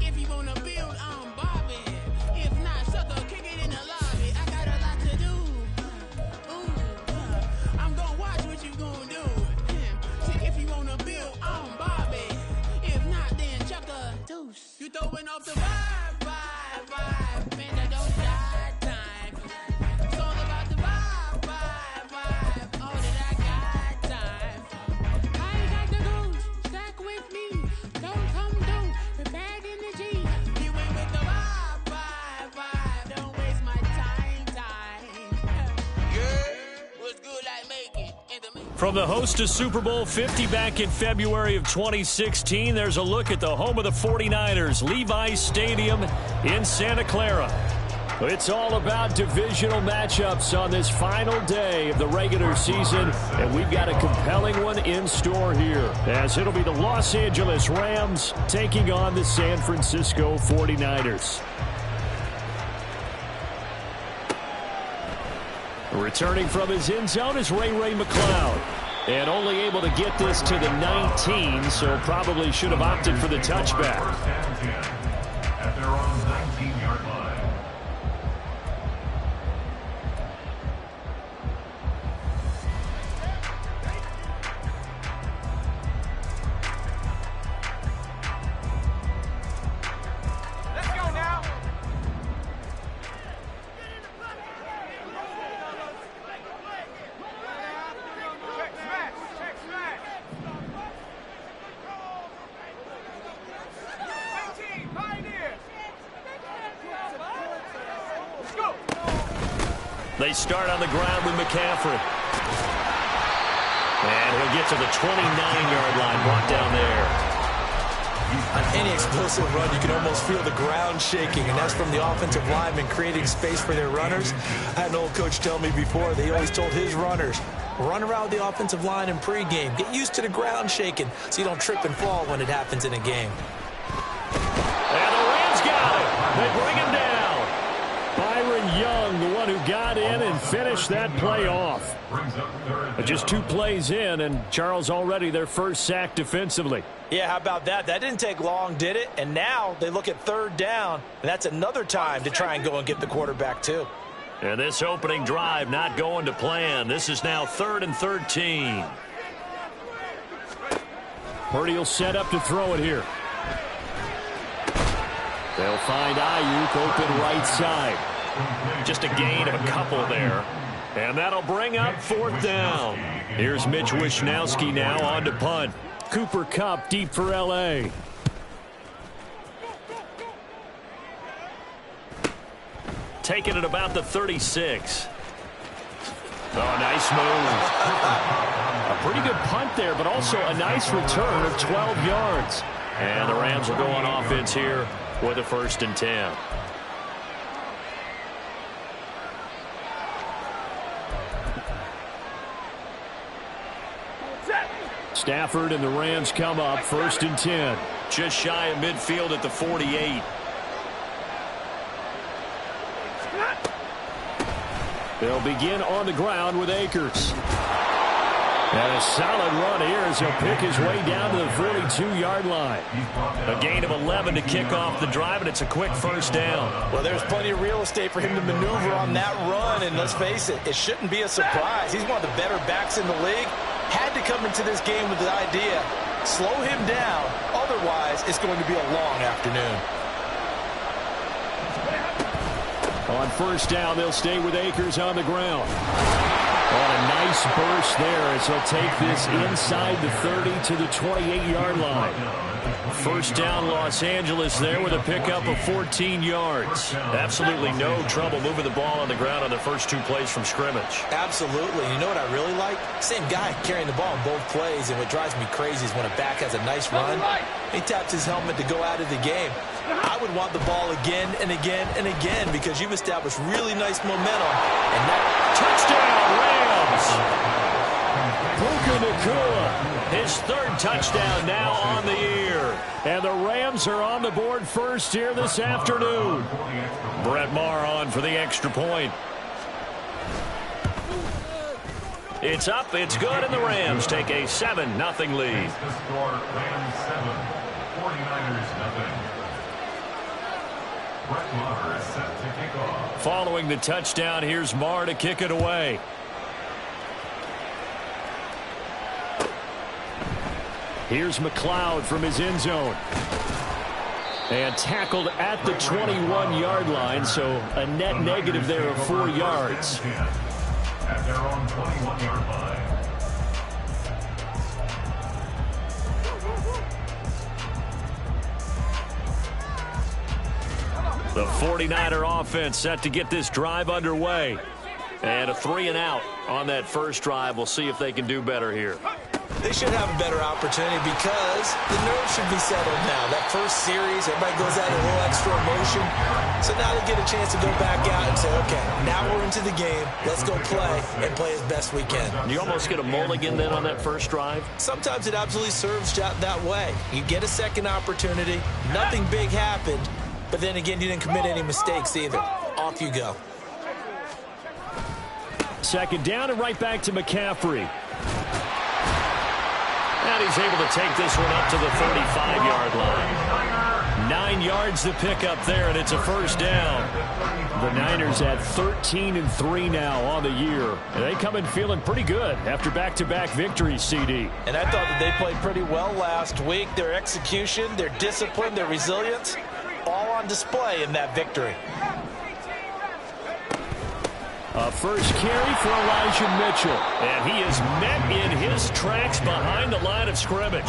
If you wanna build, I'm Bobby. If not, sucker, kick it in the lobby. I got a lot to do. I'm gonna watch what you gonna do. See, if you wanna build, I'm Bobby. If not, then chuck a deuce. You throwing off the vibe. Man, that don't die time. It's all about the vibe. All that I got time. I ain't got the goose. Stack with me. Don't come through. We're bad in the G. You went with the vibe. Don't waste my time. Yeah, what's good like making? From the host of Super Bowl 50 back in February of 2016, there's a look at the home of the 49ers, Levi's Stadium in Santa Clara. It's all about divisional matchups on this final day of the regular season, and we've got a compelling one in store here, as it'll be the Los Angeles Rams taking on the San Francisco 49ers. Returning from his end zone is Ray McCloud. And only able to get this to the 19, so probably should have opted for the touchback. At their own 19-yard line. They start on the ground with McCaffrey. And he'll get to the 29-yard line, brought down there. On any explosive run, you can almost feel the ground shaking, and that's from the offensive linemen creating space for their runners. I had an old coach tell me before, they always told his runners, run around the offensive line in pregame. Get used to the ground shaking so you don't trip and fall when it happens in a game. And the Rams got it. They bring him down. Byron Young, the one who got in and finished that play off. Just 2 plays in, and Charles already their first sack defensively. Yeah, how about that? That didn't take long, did it? And now they look at 3rd down, and that's another time to try and go and get the quarterback too. And this opening drive not going to plan. This is now 3rd and 13. Purdy will set up to throw it here. They'll find Ayuk open right side. Just a gain of a couple there. And that'll bring up 4th down. Here's Mitch Wishnowsky now on to punt. Cooper Kupp deep for L.A. Taking it about the 36. Oh, nice move. A pretty good punt there, but also a nice return of 12 yards. And the Rams will go on offense here with a 1st and 10. Stafford and the Rams come up 1st and 10. Just shy of midfield at the 48. They'll begin on the ground with Akers. And a solid run here as he'll pick his way down to the 42-yard line. A gain of 11 to kick off the drive, and it's a quick 1st down. Well, there's plenty of real estate for him to maneuver on that run, and let's face it, it shouldn't be a surprise. He's one of the better backs in the league. Had to come into this game with the idea, slow him down, otherwise it's going to be a long afternoon. On 1st down, they'll stay with Akers on the ground. On a nice burst there as he'll take this inside the 30 to the 28-yard line. 1st down, Los Angeles there with a pickup of 14 yards. Absolutely no trouble moving the ball on the ground on the first 2 plays from scrimmage. Absolutely. You know what I really like? Same guy carrying the ball in both plays, and what drives me crazy is when a back has a nice run, he taps his helmet to go out of the game. I would want the ball again and again and again because you've established really nice momentum. And that touchdown, Rams! Puka Nacua, his 3rd touchdown now on the year. And the Rams are on the board first here this afternoon. Brett Maher on for the extra point. It's up, it's good, and the Rams take a 7-0 lead. Following the touchdown, here's Marr to kick it away. Here's McLeod from his end zone. And tackled at the 21-yard line, so a net negative there of 4 yards. At their own 21-yard line. The 49er offense set to get this drive underway. And a 3-and-out on that first drive. We'll see if they can do better here. They should have a better opportunity because the nerves should be settled now. That first series, everybody goes out a little extra emotion. So now they get a chance to go back out and say, okay, now we're into the game. Let's go play and play as best we can. You almost get a mulligan then on that first drive? Sometimes it absolutely serves that way. You get a second opportunity. Nothing big happened. But then again, you didn't commit any mistakes either. Off you go. Second down and right back to McCaffrey. And he's able to take this one up to the 35-yard line. 9 yards to pick up there, and it's a first down. The Niners at 13-3 now on the year. And they come in feeling pretty good after back-to-back victories, CD. And I thought that they played pretty well last week. Their execution, their discipline, their resilience, all on display in that victory. A first carry for Elijah Mitchell. And he is met in his tracks behind the line of scrimmage.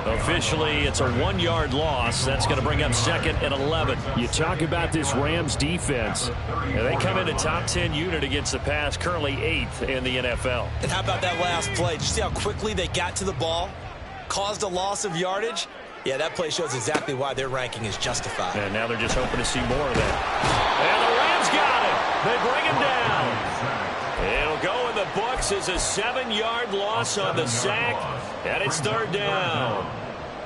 Officially, it's a 1-yard loss. That's going to bring up 2nd and 11. You talk about this Rams defense. And they come in a top 10 unit against the pass, currently 8th in the NFL. And how about that last play? Did you see how quickly they got to the ball? Caused a loss of yardage? Yeah, that play shows exactly why their ranking is justified. And now they're just hoping to see more of that. And the Rams got it. They bring him down. It'll go in the books as a 7-yard loss on the sack, and it's third down.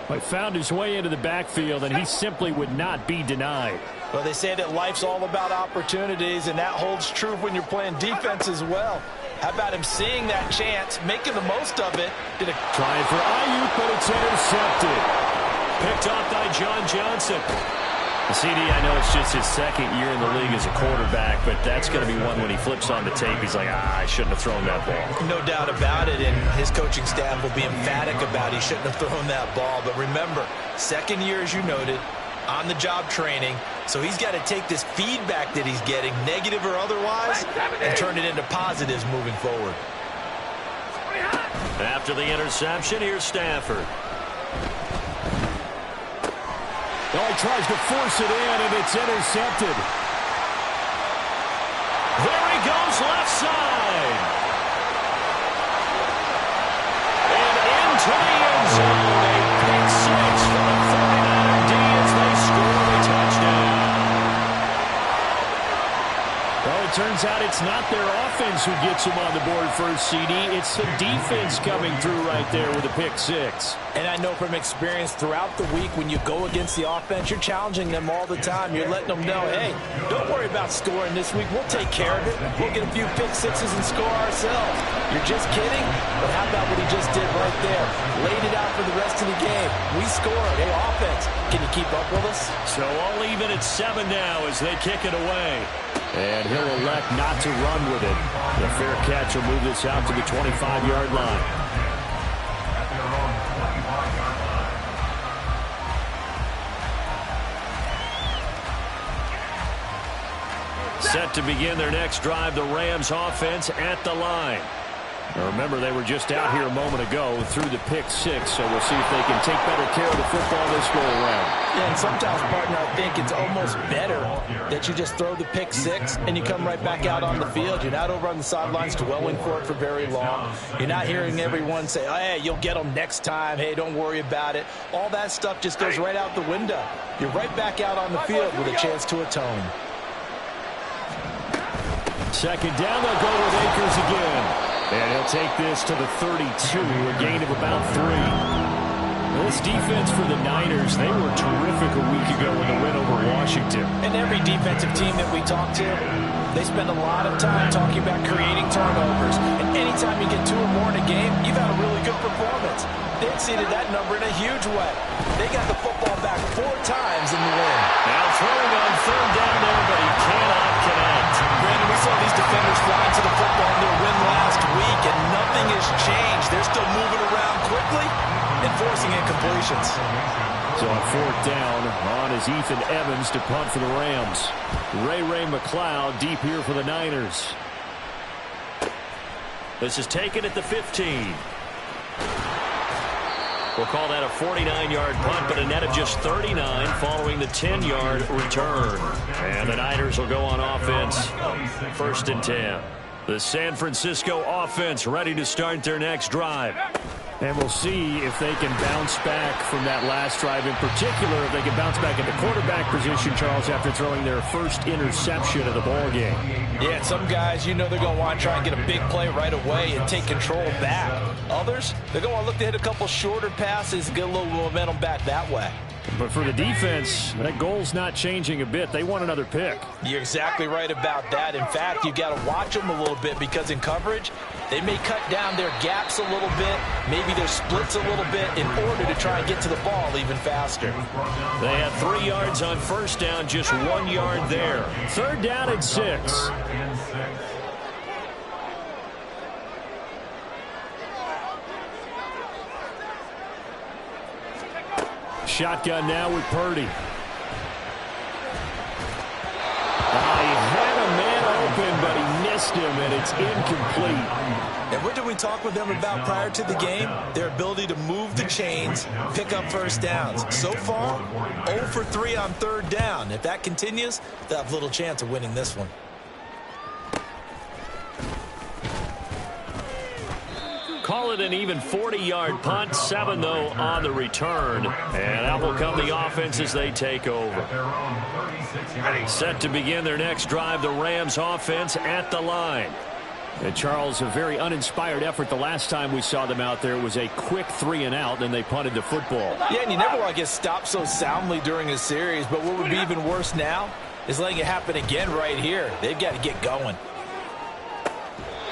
He found his way into the backfield, and he simply would not be denied. Well, they say that life's all about opportunities, and that holds true when you're playing defense as well. How about him seeing that chance, making the most of it? Trying for Ayuk, but it's intercepted. Picked off by John Johnson. CD, I know it's just his second year in the league as a quarterback, but that's going to be one when he flips on the tape. He's like, I shouldn't have thrown that ball. No doubt about it, and his coaching staff will be emphatic about he shouldn't have thrown that ball. But remember, second year, as you noted, on-the-job training, so he's got to take this feedback that he's getting, negative or otherwise, and turn it into positives moving forward. After the interception, here's Stafford. Oh, he tries to force it in, and it's intercepted. There he goes, left side. And into the end zone. A pick six for the 49er D as they score a touchdown. Well, it turns out it's not their offense who gets them on the board first, CD. It's the defense coming through right there with a pick six. And I know from experience throughout the week when you go against the offense, you're challenging them all the time. You're letting them know, hey, don't worry about scoring this week. We'll take care of it. We'll get a few pick sixes and score ourselves. You're just kidding? But how about what he just did right there? Laid it out for the rest of the game. We scored. Hey, offense, can you keep up with us? So all even at 7 now as they kick it away. And he'll elect not to run with it. The fair catch will move this out to the 25-yard line. Set to begin their next drive, the Rams offense at the line. Now remember, they were just out here a moment ago through the pick six, so we'll see if they can take better care of the football this go around. Yeah, and sometimes, partner, I think it's almost better that you just throw the pick six and you come right back out on the field. You're not over on the sidelines dwelling for it for very long. You're not hearing everyone say, oh, hey, you'll get them next time. Hey, don't worry about it. All that stuff just goes right out the window. You're right back out on the field with a chance to atone. Second down, they'll go with Akers again. And he'll take this to the 32, a gain of about 3. This defense for the Niners, they were terrific a week ago in the win over Washington. And every defensive team that we talk to, they spend a lot of time talking about creating turnovers. And anytime you get 2 or more in a game, you've had a really good performance. They exceeded that number in a huge way. They got the football back 4 times in the win. Now throwing on third down there, but he cannot connect. Brandon, we saw these defenders fly to the football in their win last week, and nothing has changed. They're still moving around quickly and forcing incompletions. So on fourth down, on is Ethan Evans to punt for the Rams. Ray McLeod deep here for the Niners. This is taken at the 15. We'll call that a 49-yard punt, but a net of just 39 following the 10-yard return. And the Niners will go on offense. 1st and 10. The San Francisco offense ready to start their next drive. And we'll see if they can bounce back from that last drive. In particular, if they can bounce back at the quarterback position, Charles, after throwing their first interception of the ball game. Yeah, some guys, they're going to want to try and get a big play right away and take control back. Others, they're going to want to look to hit a couple shorter passes and get a little momentum back that way. But for the defense, that goal's not changing a bit. They want another pick. You're exactly right about that. In fact, you've got to watch them a little bit because in coverage, they may cut down their gaps a little bit, maybe their splits a little bit in order to try and get to the ball even faster. They had 3 yards on first down, just 1 yard there. 3rd down and 6. Shotgun now with Purdy. He had a man open, but he missed him, and it's incomplete. And what did we talk with them about prior to the game? Their ability to move the chains, pick up first downs. So far, 0 for 3 on 3rd down. If that continues, they'll have little chance of winning this one. Call it an even 40-yard punt, 7 though on the return. And out will come the offense as they take over. Set to begin their next drive, the Rams offense at the line. And Charles, a very uninspired effort the last time we saw them out there was a quick 3 and out, then they punted the football. Yeah, and you never want to get stopped so soundly during a series, but what would be even worse now is letting it happen again right here. They've got to get going.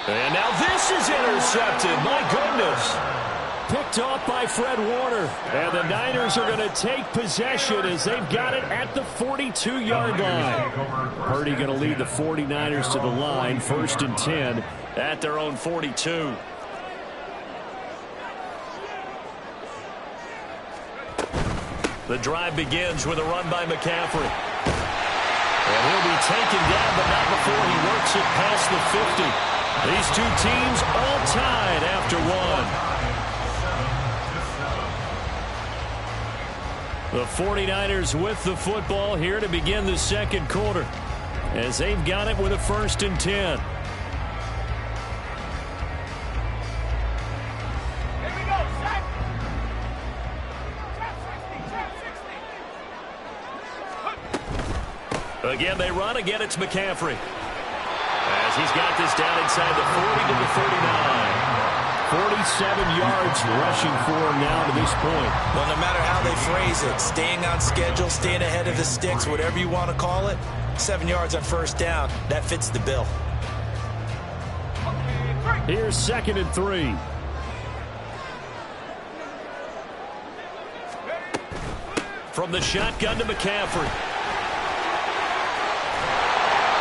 And now this is intercepted. My goodness. Picked off by Fred Warner. And the Niners are going to take possession as they've got it at the 42-yard line. Purdy going to lead the 49ers to the line. 1st and 10 at their own 42. The drive begins with a run by McCaffrey. And he'll be taken down, but not before he works it past the 50. These two teams all tied after 1. The 49ers with the football here to begin the 2nd quarter as they've got it with a 1st and 10. Again, they run. Again, it's McCaffrey. As he's got this down inside the 40 to the 39. 47 yards rushing for him now to this point. Well, no matter how they phrase it, staying on schedule, staying ahead of the sticks, whatever you want to call it, 7 yards on 1st down, that fits the bill. Here's 2nd and 3. From the shotgun to McCaffrey.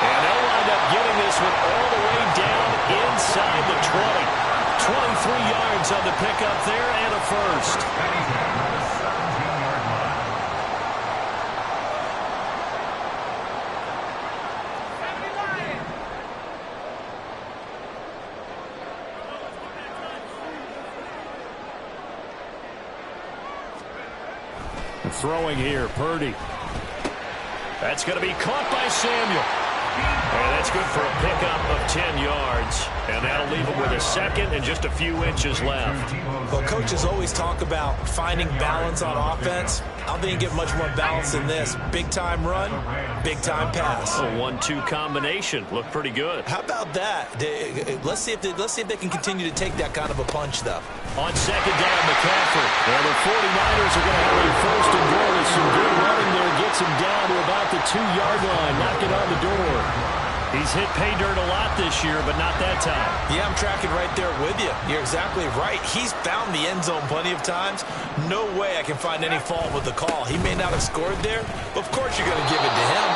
And they'll wind up getting this one all the way down inside the 20. 23 yards on the pickup there and a 1st. Throwing here, Purdy. That's going to be caught by Samuel. And that's good for a pickup of 10 yards. And that'll leave him with a 2nd and just a few inches left. Well, coaches always talk about finding balance on offense. I don't think you get much more balance than this. Big-time run, big-time pass. A 1-2 combination. Looked pretty good. How about that? Let's see if they can continue to take that kind of a punch, though. On 2nd down, McCaffrey. And the 49ers are going to have a 1st and goal with some good running there. Gets him down to about the 2-yard line. Knock it on the door. He's hit pay dirt a lot this year, but not that time. Yeah, I'm tracking right there with you. You're exactly right. He's found the end zone plenty of times. No way I can find any fault with the call. He may not have scored there, but of course you're going to give it to him.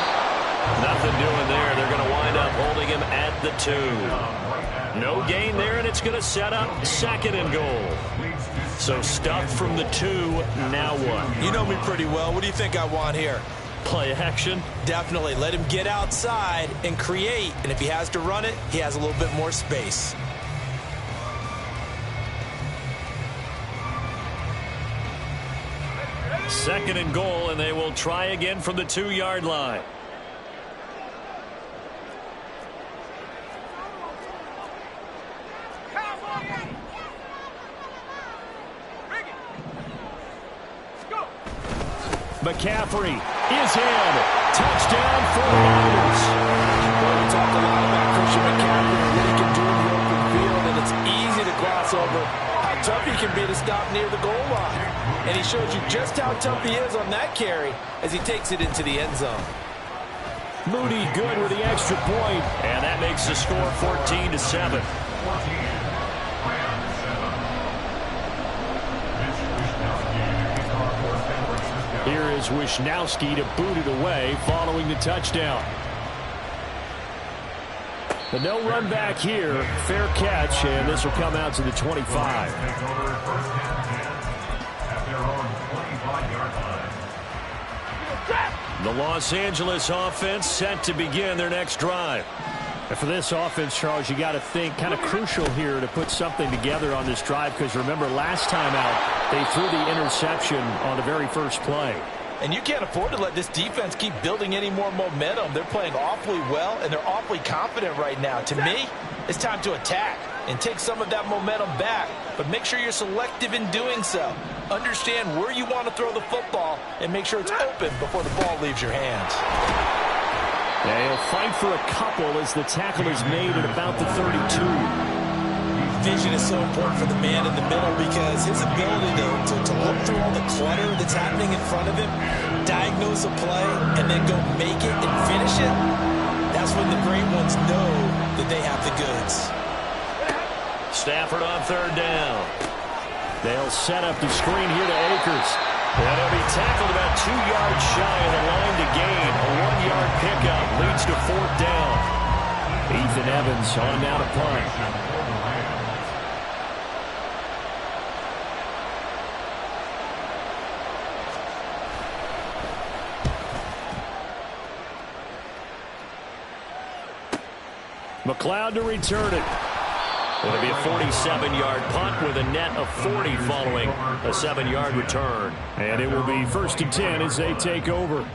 Nothing doing there. They're going to wind up holding him at the 2. No gain there, and it's going to set up 2nd and goal. So stuff from the 2, now what? You know me pretty well. What do you think I want here? Play action? Definitely. Let him get outside and create. And if he has to run it, he has a little bit more space. Second and goal, and they will try again from the 2-yard line. McCaffrey is in. Touchdown 49ers. Well, we talked a lot about Christian McCaffrey and what he can do in the open field, and it's easy to gloss over how tough he can be to stop near the goal line. And he shows you just how tough he is on that carry as he takes it into the end zone. Moody good with the extra point, and that makes the score 14-7. Here is Wisnowski to boot it away following the touchdown. But no run back here. Fair catch, and this will come out to the 25. The Los Angeles offense set to begin their next drive. And for this offense, Charles, you got to think kind of crucial here to put something together on this drive, because remember last time out they threw the interception on the very first play. And you can't afford to let this defense keep building any more momentum. They're playing awfully well, and they're awfully confident right now. To me, it's time to attack and take some of that momentum back. But make sure you're selective in doing so. Understand where you want to throw the football and make sure it's open before the ball leaves your hands. Yeah, he'll fight for a couple as the tackle is made at about the 32. Vision is so important for the man in the middle because his ability to look through all the clutter that's happening in front of him, diagnose a play, and then go make it and finish it, that's when the great ones know that they have the goods. Stafford on 3rd down. They'll set up the screen here to Akers. And he'll be tackled about 2 yards shy of the line to gain. A 1-yard pickup leads to 4th down. Ethan Evans on down to punt. McLeod to return it. It'll be a 47-yard punt with a net of 40 following a 7-yard return. And it will be 1st and 10 as they take over.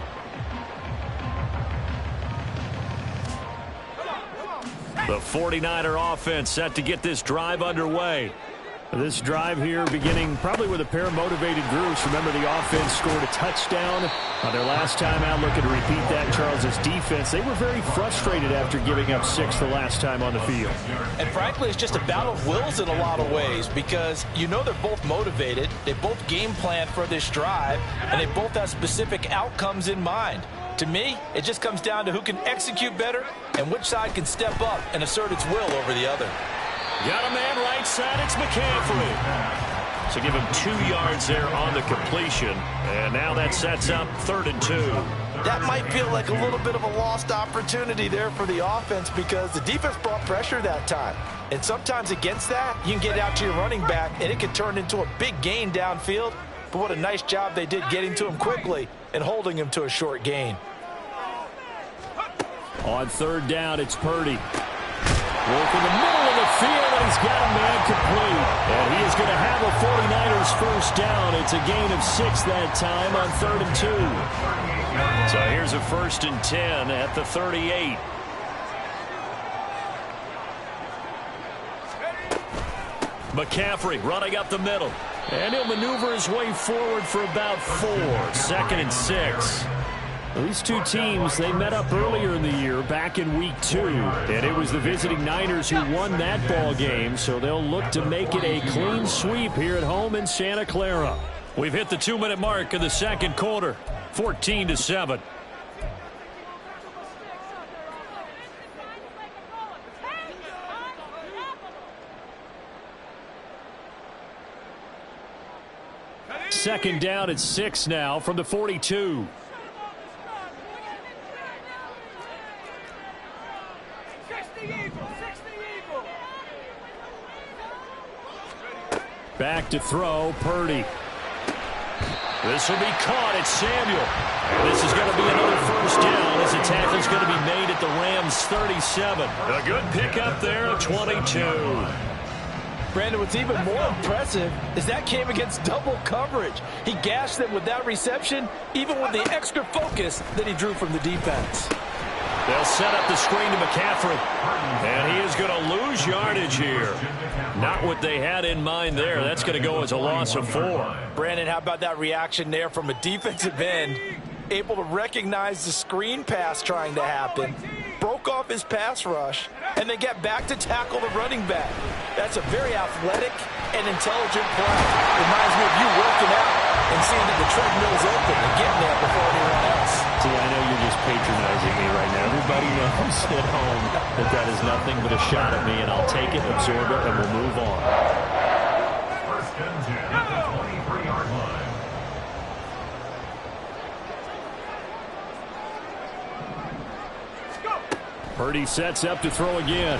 The 49er offense set to get this drive underway. This drive here beginning probably with a pair of motivated groups. Remember, the offense scored a touchdown on their last time out. Looking to repeat that, Charles's defense. They were very frustrated after giving up 6 the last time on the field. And frankly, it's just a battle of wills in a lot of ways because you know they're both motivated. They both game plan for this drive, and they both have specific outcomes in mind. To me, it just comes down to who can execute better and which side can step up and assert its will over the other. Got a man right side, it's McCaffrey. So give him 2 yards there on the completion. And now that sets up 3rd and 2. That might feel like a little bit of a lost opportunity there for the offense because the defense brought pressure that time. And sometimes against that, you can get out to your running back and it can turn into a big gain downfield. But what a nice job they did getting to him quickly and holding him to a short gain. On 3rd down, it's Purdy. Work in the middle of the field, and he's got a man complete. And he is going to have a 49ers first down. It's a gain of 6 that time on 3rd and 2. So here's a 1st and 10 at the 38. McCaffrey running up the middle. And he'll maneuver his way forward for about 4. 2nd and 6. These two teams, they met up earlier in the year, back in week 2. And it was the visiting Niners who won that ball game, so they'll look to make it a clean sweep here at home in Santa Clara. We've hit the 2-minute mark of the 2nd quarter, 14-7. Second down at 6 now from the 42. Back to throw, Purdy. This will be caught at Samuel. This is going to be another first down as the tackle's going to be made at the Rams' 37. A good pickup there at 22. Brandon, what's even more impressive is that came against double coverage. He gashed them with that reception, even with the extra focus that he drew from the defense. They'll set up the screen to McCaffrey. And he is going to lose yardage here. Not what they had in mind there. That's going to go as a loss of 4. Brandon, how about that reaction there from a defensive end? Able to recognize the screen pass trying to happen, broke off his pass rush, and then get back to tackle the running back. That's a very athletic and intelligent play. Reminds me of you working out and seeing that the treadmill's open and getting there before anyone else. See, I know you're just patronizing me right now. Everybody knows at home that that is nothing but a shot at me, and I'll take it, absorb it, and we'll move on. First and 10 at the 23-yard line. Purdy sets up to throw again.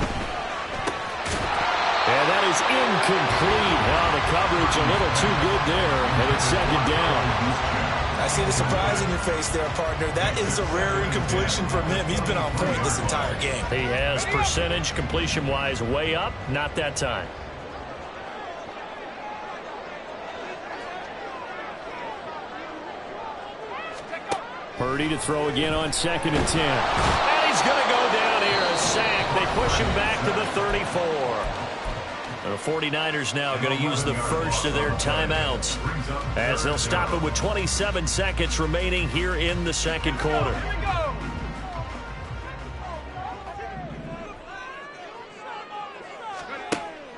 And that is incomplete. Well, the coverage a little too good there, and it's second down. I see the surprise in your face there, partner. That is a rare incompletion from him. He's been on point this entire game. He has percentage completion-wise way up, not that time. Purdy to throw again on 2nd and 10. And he's going to go down here, a sack. They push him back to the 34. The 49ers now going to use the first of their timeouts as they'll stop it with 27 seconds remaining here in the second quarter.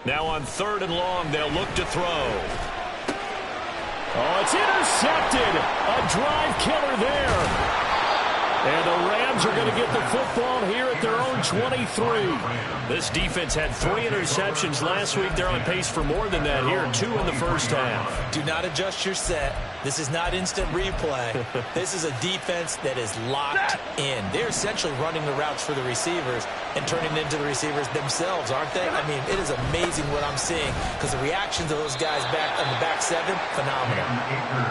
Now on 3rd and long, they'll look to throw. Oh, it's intercepted. A drive killer there. And the Rams are going to get the football here at their own 23. This defense had 3 interceptions last week. They're on pace for more than that here, 2 in the first half. Do not adjust your set. This is not instant replay. This is a defense that is locked in. They're essentially running the routes for the receivers and turning it into the receivers themselves, aren't they? I mean, it is amazing what I'm seeing because the reactions of those guys back on the back 7, phenomenal.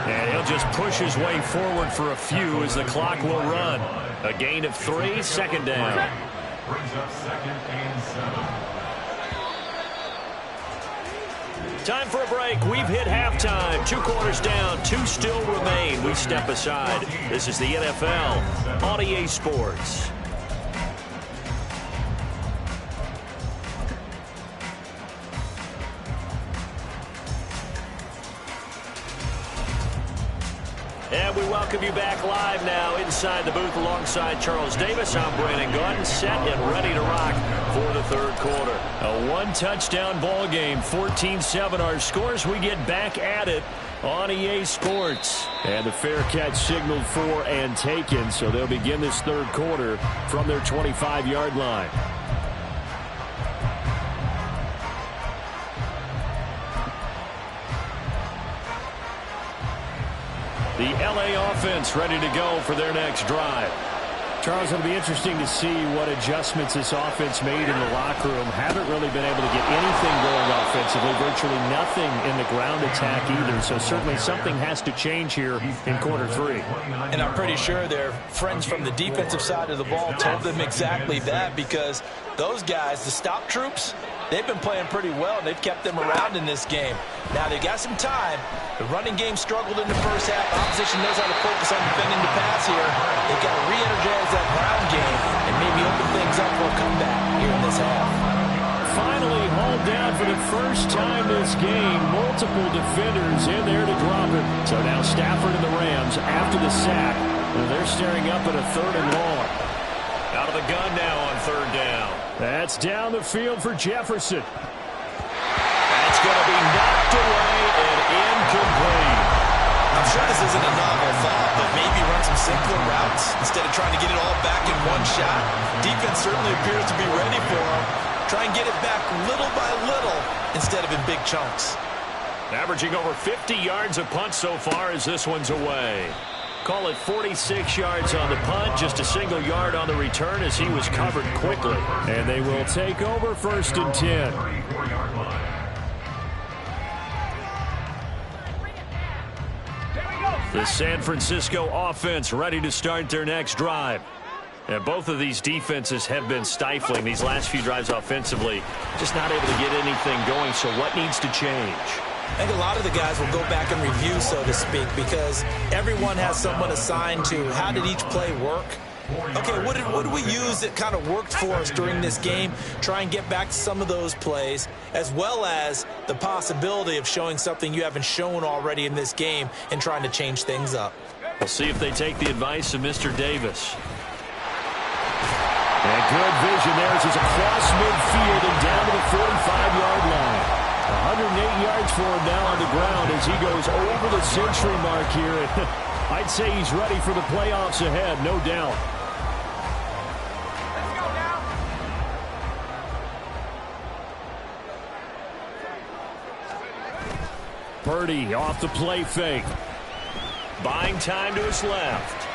And he'll just push his way forward for a few as the clock will run. A gain of 3, second down. Brings up 2nd and 7. Time for a break. We've hit halftime. 2 quarters down. 2 still remain. We step aside. This is the NFL on EA Sports. And we welcome you back live now inside the booth alongside Charles Davis. I'm Brandon Gaudin, set and ready to rock for the third quarter. A 1-touchdown ball game, 14-7 our scores. We get back at it on EA Sports. And the fair catch signaled for and taken, so they'll begin this third quarter from their 25-yard line. The LA offense ready to go for their next drive. Charles, it'll be interesting to see what adjustments this offense made in the locker room. Haven't really been able to get anything going offensively. Virtually nothing in the ground attack either. So certainly something has to change here in quarter 3. And I'm pretty sure their friends from the defensive side of the ball told them exactly that, because those guys, the stop troops, they've been playing pretty well, and they've kept them around in this game. Now, they've got some time. The running game struggled in the first half. Opposition knows how to focus on defending the pass here. They've got to re-energize that ground game and maybe open things up for a comeback here in this half. Finally hauled down for the first time this game. Multiple defenders in there to drop it. So now Stafford and the Rams after the sack. They're staring up at a 3rd and long. Out of the gun now on 3rd down. That's down the field for Jefferson. That's going to be knocked away and incomplete. I'm sure this isn't a novel thought, but maybe run some simpler routes instead of trying to get it all back in one shot. Defense certainly appears to be ready for him. Try and get it back little by little instead of in big chunks. Averaging over 50 yards a punt so far as this one's away. Call it 46 yards on the punt, just a single yard on the return as he was covered quickly. And they will take over 1st and 10. The San Francisco offense ready to start their next drive. And both of these defenses have been stifling these last few drives offensively. Just not able to get anything going, so what needs to change? I think a lot of the guys will go back and review, so to speak, because everyone has someone assigned to how did each play work. Okay, what did we use that kind of worked for us during this game? Try and get back to some of those plays, as well as the possibility of showing something you haven't shown already in this game and trying to change things up. We'll see if they take the advice of Mr. Davis. And good vision there as he's across midfield and down to the 45-yard line. 108 yards for him now on the ground as he goes over the century mark here. I'd say he's ready for the playoffs ahead, no doubt. Let's go now. Purdy off the play fake. Buying time to his left.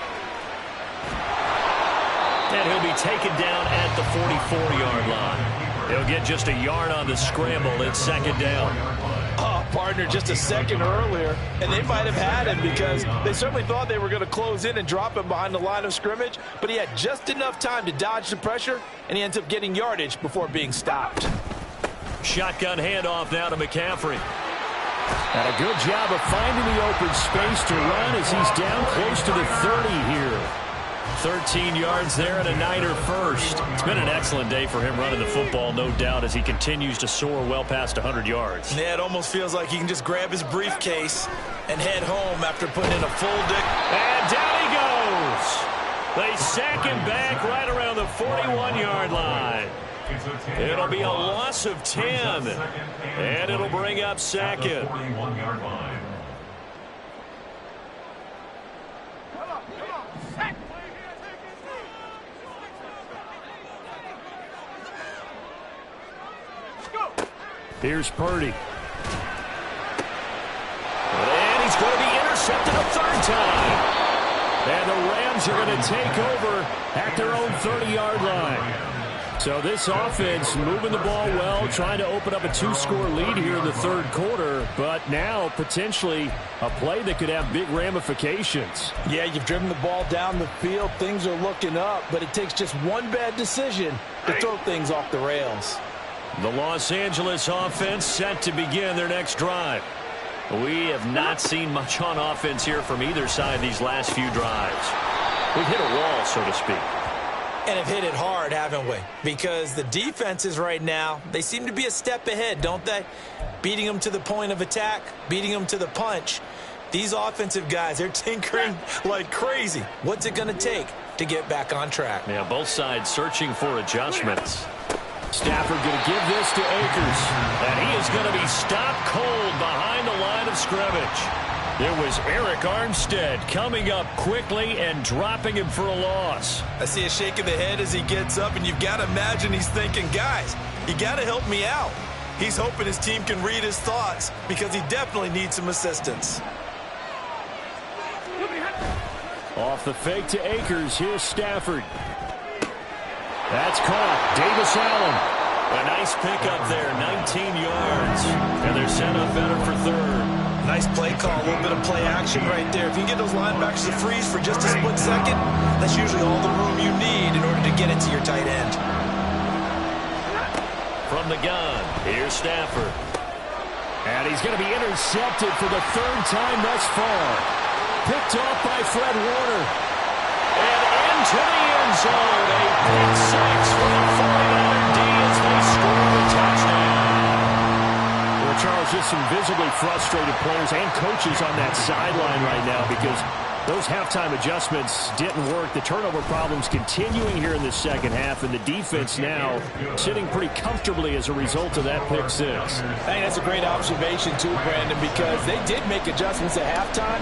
And he'll be taken down at the 44-yard line. He'll get just a yard on the scramble. It's 2nd down. Oh, partner, just a second earlier, and they might have had him because they certainly thought they were going to close in and drop him behind the line of scrimmage, but he had just enough time to dodge the pressure, and he ends up getting yardage before being stopped. Shotgun handoff now to McCaffrey. And a good job of finding the open space to run as he's down close to the 30 here. 13 yards there and a Niner first. It's been an excellent day for him running the football, no doubt, as he continues to soar well past 100 yards. Yeah, it almost feels like he can just grab his briefcase and head home after putting in a full dick. And down he goes. They sack him back right around the 41-yard line. It'll be a loss of 10, and it'll bring up 2nd. Here's Purdy. And he's going to be intercepted a 3rd time. And the Rams are going to take over at their own 30-yard line. So this offense moving the ball well, trying to open up a 2-score lead here in the 3rd quarter, but now potentially a play that could have big ramifications. Yeah, you've driven the ball down the field. Things are looking up, but it takes just one bad decision to throw things off the rails. The Los Angeles offense set to begin their next drive. We have not seen much on offense here from either side these last few drives. We've hit a wall, so to speak. And have hit it hard, haven't we? Because the defenses right now, they seem to be a step ahead, don't they? Beating them to the point of attack, beating them to the punch. These offensive guys, they're tinkering like crazy. What's it going to take to get back on track? Yeah, both sides searching for adjustments. Stafford going to give this to Akers. And he is going to be stopped cold behind the line of scrimmage. It was Eric Armstead coming up quickly and dropping him for a loss. I see a shake of the head as he gets up, and you've got to imagine he's thinking, guys, you got to help me out. He's hoping his team can read his thoughts because he definitely needs some assistance. Off the fake to Akers. Here's Stafford. That's caught. Davis Allen. A nice pickup there, 19 yards. And they're set up better for 3rd. Nice play call, a little bit of play action right there. If you can get those linebackers to freeze for just a split second, that's usually all the room you need in order to get it to your tight end. From the gun, here's Stafford. And he's going to be intercepted for the 3rd time thus far. Picked off by Fred Warner. And into the end zone. A pick 6 for the 49er D as they score the touchdown. Well, Charles, just some visibly frustrated players and coaches on that sideline right now because those halftime adjustments didn't work. The turnover problems continuing here in the 2nd half, and the defense now sitting pretty comfortably as a result of that pick 6. I think that's a great observation too, Brandon, because they did make adjustments at halftime.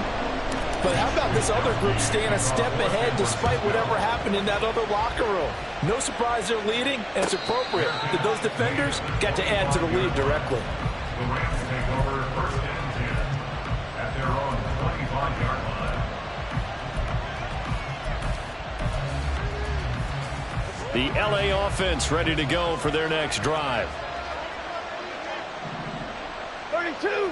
But how about this other group staying a step ahead despite whatever happened in that other locker room? No surprise they're leading, and it's appropriate that those defenders got to add to the lead directly. The Rams take over 1st and The LA offense ready to go for their next drive. 32.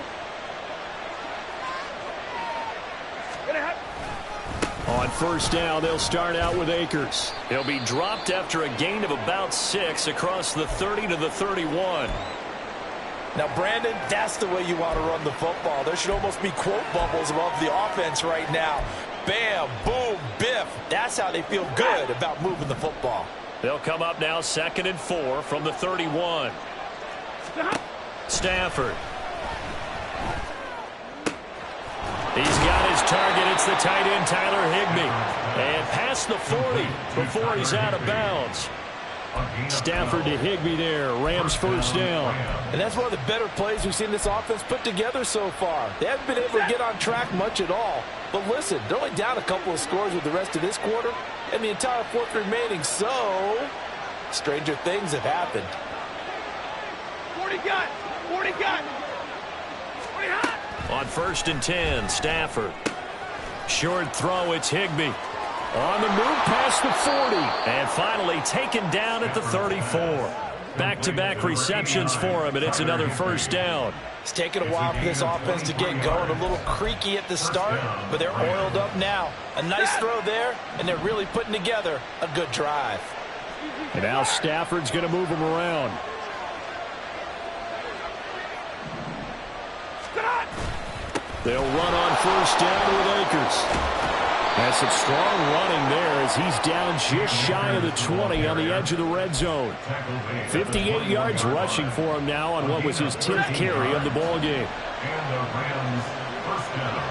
On first down, they'll start out with Akers. He'll be dropped after a gain of about 6 across the 30 to the 31. Now, Brandon, that's the way you want to run the football. There should almost be quote bubbles above the offense right now. Bam, boom, biff. That's how they feel good about moving the football. They'll come up now 2nd and 4 from the 31. Stafford. He's got his target. It's the tight end, Tyler Higbee. And past the 40 before he's out of bounds. Stafford to Higbee there. Rams first down. And that's one of the better plays we've seen this offense put together so far. They haven't been able to get on track much at all. But listen, they're only down a couple of scores with the rest of this quarter and the entire fourth remaining. So, stranger things have happened. 40 gun. 40 gun. 40 hot. On 1st and 10, Stafford. Short throw, it's Higbee. On the move past the 40. And finally taken down at the 34. Back-to-back receptions for him, and it's another first down. It's taken a while for this offense to get going. A little creaky at the start, but they're oiled up now. A nice throw there, and they're really putting together a good drive. And now Stafford's going to move him around. They'll run on first down with Akers. Has some strong running there as he's down just shy of the 20 on the edge of the red zone. 58 yards rushing for him now on what was his 10th carry of the ball game. And the Rams first down.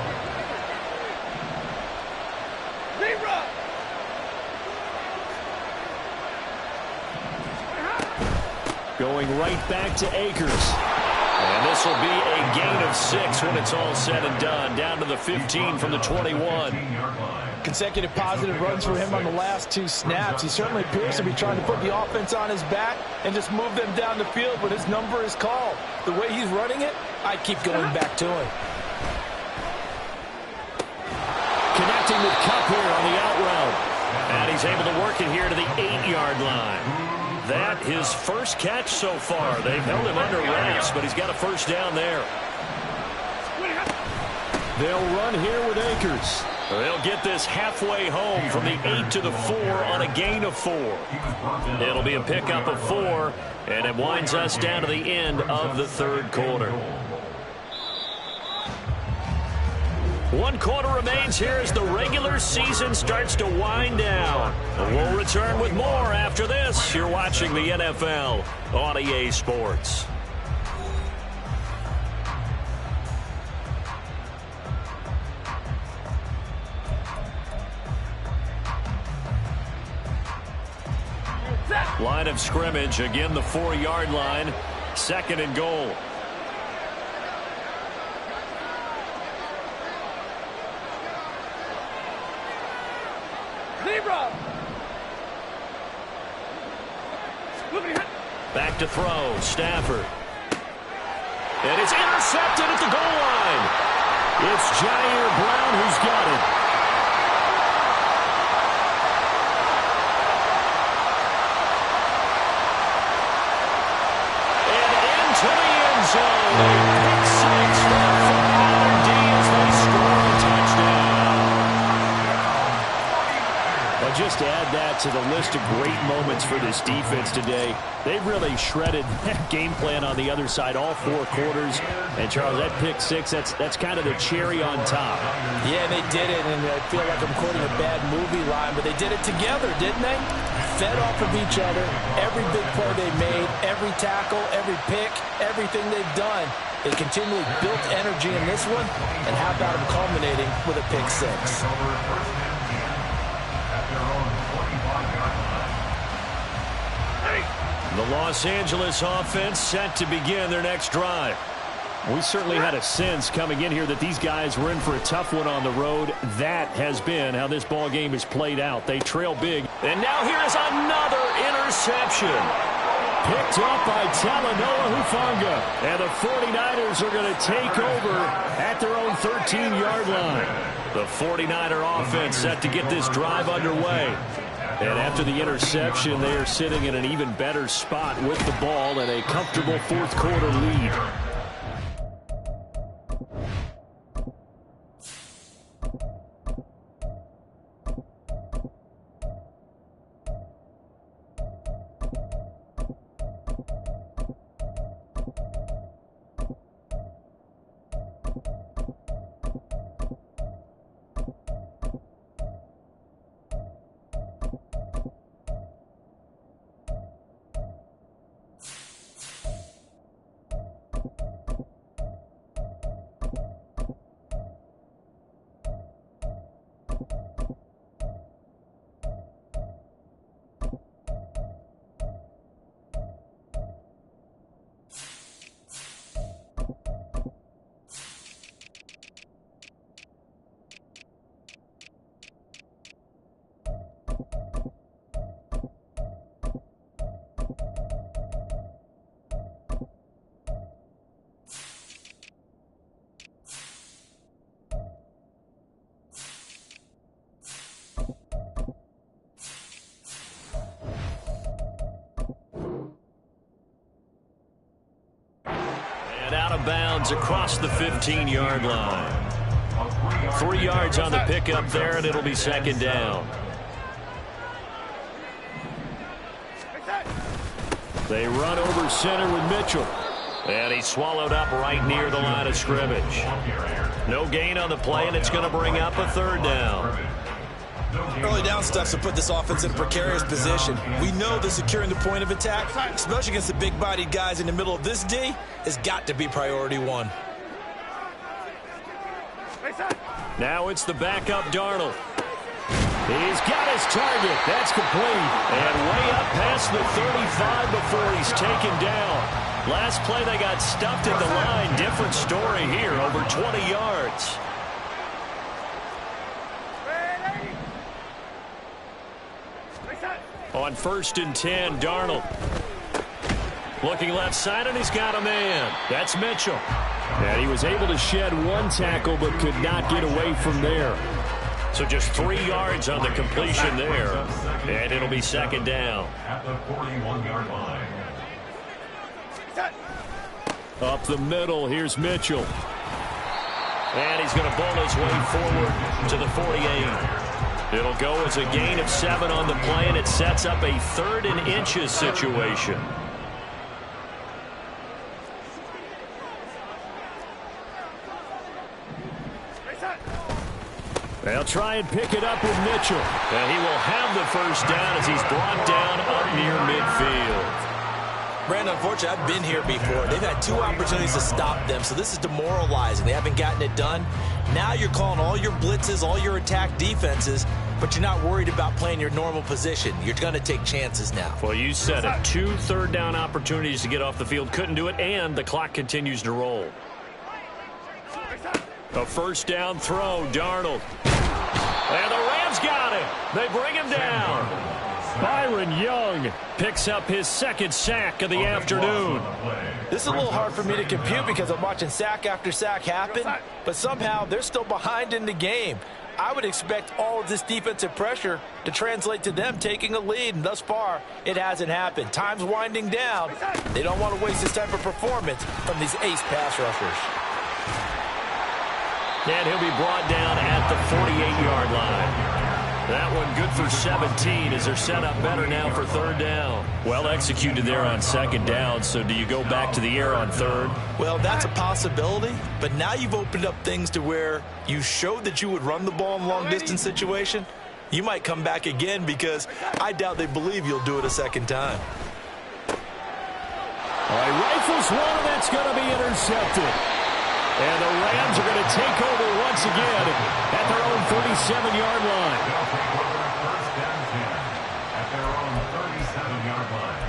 Going right back to Akers. And this will be a gain of 6 when it's all said and done. Down to the 15 from the 21. Consecutive positive runs for him on the last 2 snaps. He certainly appears to be trying to put the offense on his back and just move them down the field when his number is called. The way he's running it, I keep going back to him. Connecting with Kupp here on the out route. And he's able to work it here to the 8-yard line. That his first catch so far. They've held him under wraps, but he's got a first down there. They'll run here with Akers. They'll get this halfway home from the 8 to the 4 on a gain of 4. It'll be a pickup of 4, and it winds us down to the end of the third quarter. 1 quarter remains here as the regular season starts to wind down. We'll return with more after this. You're watching the NFL on EA Sports. Line of scrimmage, again the 4-yard line. 2nd and goal. Back to throw, Stafford. And it's intercepted at the goal line. It's Jair Brown who's got it. And into the end zone. Pick 6 for the 49er D as they score a touchdown. Well, just to add that to the list of great moments for this defense today, they've really shredded that game plan on the other side all 4 quarters. And, Charles, that pick 6, that's kind of the cherry on top. Yeah, they did it, and I feel like I'm quoting a bad movie line, but they did it together, didn't they? Fed off of each other, every big play they made, every tackle, every pick, everything they've done. They continually built energy in this one, and how about them culminating with a pick 6? The Los Angeles offense set to begin their next drive. We certainly had a sense coming in here that these guys were in for a tough one on the road. That has been how this ball game has played out. They trail big. And now here's another interception. Picked up by Talanoa Hufanga. And the 49ers are going to take over at their own 13-yard line. The 49er offense set to get this drive underway. And after the interception, they are sitting in an even better spot with the ball and a comfortable fourth quarter lead. Out of bounds across the 15-yard line. 3 yards on the pickup there, and it'll be second down. They run over center with Mitchell. And he's swallowed up right near the line of scrimmage. No gain on the play, and it's going to bring up a third down. Early down stuff to put this offense in a precarious position. We know that securing the point of attack, especially against the big-bodied guys in the middle of this D, has got to be priority one. Now it's the backup Darnold. He's got his target. That's complete. And way up past the 35 before he's taken down. Last play they got stuffed at the line. Different story here, over 20 yards. On 1st and 10, Darnold. Looking left side, and he's got a man. That's Mitchell. And he was able to shed one tackle, but could not get away from there. So just 3 yards on the completion there. And it'll be second down. At the 41-yard line. Up the middle, here's Mitchell. And he's going to bull his way forward to the 48. It'll go as a gain of 7 on the play, and it sets up a 3rd and inches situation. They'll try and pick it up with Mitchell. And he will have the first down as he's brought down up near midfield. Brandon, unfortunately, I've been here before. They've had 2 opportunities to stop them, so this is demoralizing. They haven't gotten it done. Now you're calling all your blitzes, all your attack defenses, but you're not worried about playing your normal position. You're going to take chances now. Well, you said it. 2 third-down opportunities to get off the field. Couldn't do it, and the clock continues to roll. A first-down throw, Darnold. And the Rams got him. They bring him down. Byron Young picks up his 2nd sack of the afternoon. This is a little hard for me to compute because I'm watching sack after sack happen, but somehow they're still behind in the game. I would expect all of this defensive pressure to translate to them taking a lead, and thus far, it hasn't happened. Time's winding down. They don't want to waste this type of performance from these ace pass rushers. And he'll be brought down at the 48-yard line. That one good for 17 as they're set up better now for 3rd down. Well executed there on 2nd down, so do you go back to the air on 3rd? Well, that's a possibility, but now you've opened up things to where you showed that you would run the ball in a long-distance situation. You might come back again because I doubt they believe you'll do it a 2nd time. He rifles one, and that's going to be intercepted. And the Rams are going to take over once again at their own 37-yard line. First and 10 at their own 37-yard line.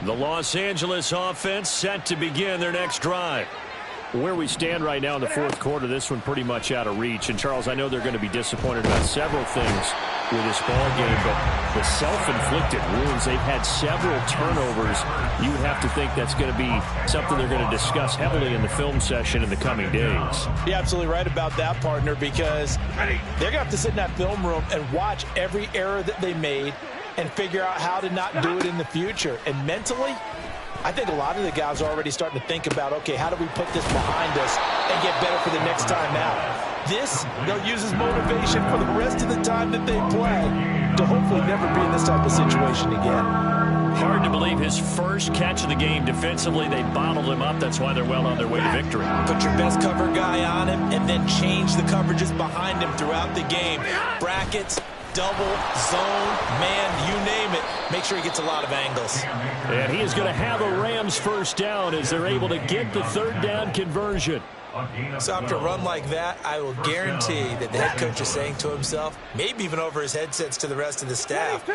The Los Angeles offense set to begin their next drive. Where we stand right now in the 4th quarter, this one pretty much out of reach. And, Charles, I know they're going to be disappointed about several things. with this ball game, but the self-inflicted wounds, they've had several turnovers. You would have to think that's going to be something they're going to discuss heavily in the film session in the coming days. You're absolutely right about that, partner, because they're going to have to sit in that film room and watch every error that they made and figure out how to not do it in the future. And mentally, I think a lot of the guys are already starting to think about, okay, how do we put this behind us and get better for the next time out? This, they'll use as motivation for the rest of the time that they play to hopefully never be in this type of situation again. Hard to believe his first catch of the game defensively. They bottled him up. That's why they're well on their way to victory. Put your best cover guy on him and then change the coverages behind him throughout the game. Brackets, double, zone, man, you name it. Make sure he gets a lot of angles. And he is going to have a Rams first down as they're able to get the third down conversion. So after a run like that, I will guarantee that the head coach is saying to himself, maybe even over his headsets to the rest of the staff,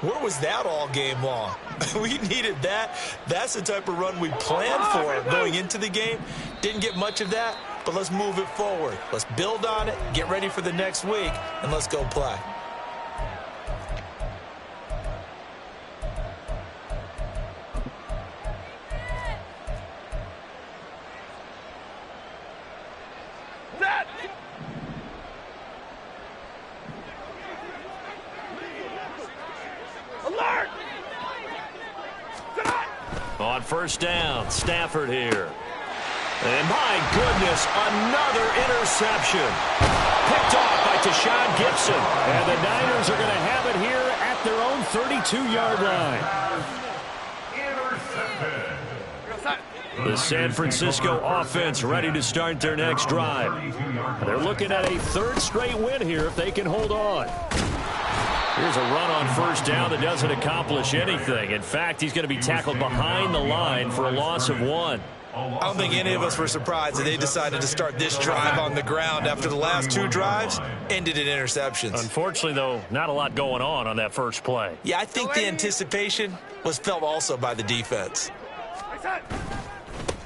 where was that all game long? We needed that. That's the type of run we planned for going into the game. Didn't get much of that, but let's move it forward. Let's build on it, get ready for the next week, and let's go play. On first down, Stafford here. And my goodness, another interception. Picked off by Tashawn Gibson. And the Niners are going to have it here at their own 32-yard line. The San Francisco offense ready to start their next drive. They're looking at a third straight win here if they can hold on. Here's a run on first down that doesn't accomplish anything. In fact, he's going to be tackled behind the line for a loss of 1. I don't think any of us were surprised that they decided to start this drive on the ground after the last 2 drives ended in interceptions. Unfortunately, though, not a lot going on that first play. Yeah, I think the anticipation was felt also by the defense.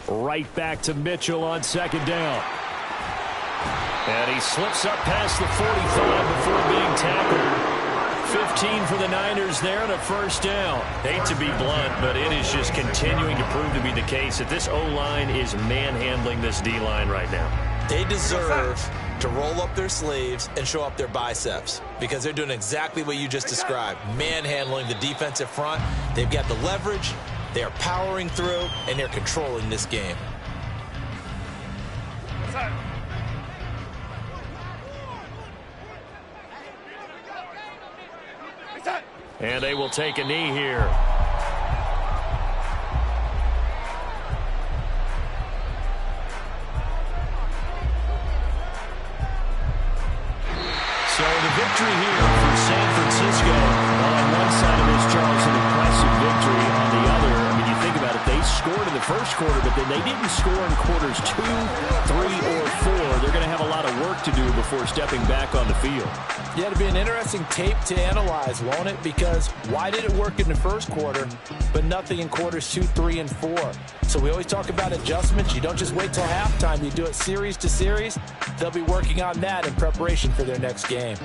Right back to Mitchell on second down. And he slips up past the 45 before being tackled. 15 for the Niners there and a first down. Hate to be blunt, but it is just continuing to prove to be the case that this O-line is manhandling this D-line right now. They deserve to roll up their sleeves and show up their biceps because they're doing exactly what you just described, manhandling the defensive front. They've got the leverage, they're powering through, and they're controlling this game. And they will take a knee here. So the victory here for San Francisco. Well, on one side of this, Charles, an impressive victory. On the other, I mean, you think about it, they scored in the first quarter, but then they didn't score in quarters 2, 3, or 4. They're going to have a lot of work to do before stepping back on the field. Yeah, it'll be an interesting tape to analyze, won't it? Because why did it work in the first quarter, but nothing in quarters 2, 3, and 4? So we always talk about adjustments. You don't just wait till halftime. You do it series to series. They'll be working on that in preparation for their next game.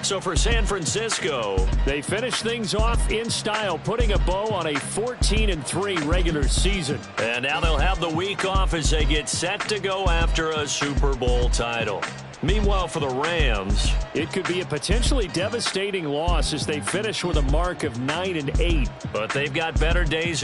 So for San Francisco, they finish things off in style, putting a bow on a 14-3 regular season. And now they'll have the week off as they get set to go after a Super Bowl title. Meanwhile, for the Rams, it could be a potentially devastating loss as they finish with a mark of 9-8. But they've got better days in